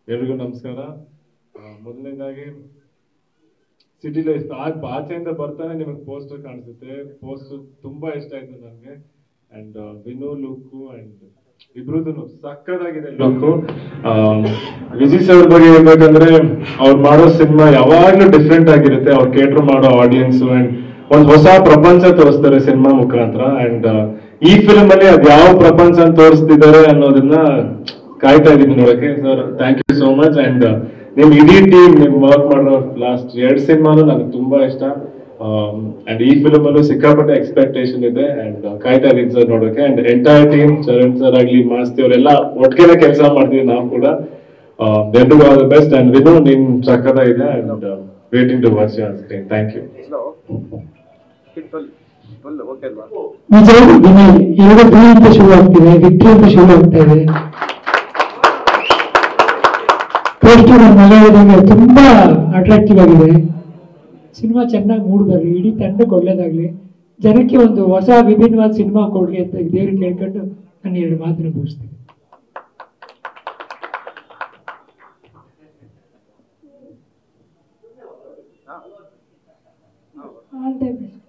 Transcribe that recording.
ಎಲ್ರಿಗೂ ನಮಸ್ಕಾರ. ಮೊದಲನೇದಾಗಿ ಸಿಟಿ ಲೈಫ್ ಆಚೆಯಿಂದ ಬರ್ತಾನೆ ನಿಮಗೆ ಪೋಸ್ಟರ್ ಕಾಣಿಸುತ್ತೆ. ಪೋಸ್ಟರ್ ತುಂಬಾ ಇಷ್ಟ ಆಯ್ತು ನನಗೆ. ಅಂಡ್ ವಿನೋ ಲುಕ್ ಅಂಡ್ ಇಬ್ರದ್ದು ಸಕ್ಕದಾಗಿದೆ ಲುಕ್. ವಿಜಯ್ ಸರ್ ಬಗ್ಗೆ ಹೇಳ್ಬೇಕಂದ್ರೆ ಅವ್ರು ಮಾಡೋ ಸಿನಿಮಾ ಯಾವಾಗ್ಲೂ ಡಿಫ್ರೆಂಟ್ ಆಗಿರುತ್ತೆ. ಅವ್ರು ಕೇಟರ್ ಮಾಡೋ ಆಡಿಯನ್ಸ್ ಅಂಡ್ ಒಂದ್ ಹೊಸ ಪ್ರಪಂಚ ತೋರಿಸ್ತಾರೆ ಸಿನಿಮಾ ಮುಖಾಂತರ. ಅಂಡ್ ಈ ಫಿಲ್ಮ್ ಅಲ್ಲಿ ಅದ್ ಯಾವ ಪ್ರಪಂಚ ತೋರಿಸ್ತಿದ್ದಾರೆ ಅನ್ನೋದನ್ನ ಕಾಯ್ತಾ ಇದೀನಿ ನೋಡಕ್ಕೆ. Sir thank you so much. And ನಿಮ್ ಇಡೀ ಟೀಮ್ ನಿಮ್ ವರ್ಕ್ ಮಾಡೋ ಲಾಸ್ಟ್ 2 ಸಿನಿಮಾನು ನನಗೆ ತುಂಬಾ ಇಷ್ಟ. ಅಂಡ್ ಈ ಫಿಲ್ಮ್ ಅಲ್ಲೂ ಸಿಕ್ಕಾಪಟ್ಟೆ ಎಕ್ಸ್ಪೆಕ್ಟೇಷನ್ ಇದೆ. ಅಂಡ್ ಕಾಯ್ತಾ ಇದೀನಿ ಸರ್ ನೋಡೋಕೆ. And entire team, Charan sir ಆಗ್ಲಿ, ಮಾಸ್ತಿ ಅವರೆಲ್ಲ ಒಟ್ಟಿಗೆ ಕೆಲಸ ಮಾಡ್ತೀವಿ ನಾವು ಕೂಡ. ಎಲ್ರಿಗೂ all the best. And Vinu ನಿಮ್ ಸಕ್ಕತ್ತಾಗಿದೆ. And waiting to watch your screen. Thank you. Vijay Vinay ಎರಡು ಬಿ ಅಂತ ಶುರು ಆಗ್ತಿದೆ, ವಿಕ್ಟ್ರಿ ಅಂತ ಶುರು ಆಗ್ತಾ ಇದೆ. ಪೋಸ್ಟರ್ ಮಲಯಾಳದಾಗ ತುಂಬಾ ಅಟ್ರಾಕ್ಟಿವ್ ಆಗಿದೆ. ಸಿನಿಮಾ ಚೆನ್ನಾಗಿ ಮೂಡ್ ಬರ್ಲಿ, ಇಡೀ ತಂಡಕ್ಕೆ ಒಳ್ಳೇದಾಗ್ಲಿ, ಜನಕ್ಕೆ ಒಂದು ಹೊಸ ವಿಭಿನ್ನವಾದ ಸಿನಿಮಾ ಕೊಡ್ಲಿ ಅಂತ ದೇವ್ರಿಗೆ ಕೇಳ್ಕೊಂಡು ನಾನು 2 ಮಾತನ್ನು ಮುಗಿಸ್ತೀನಿ. All the best.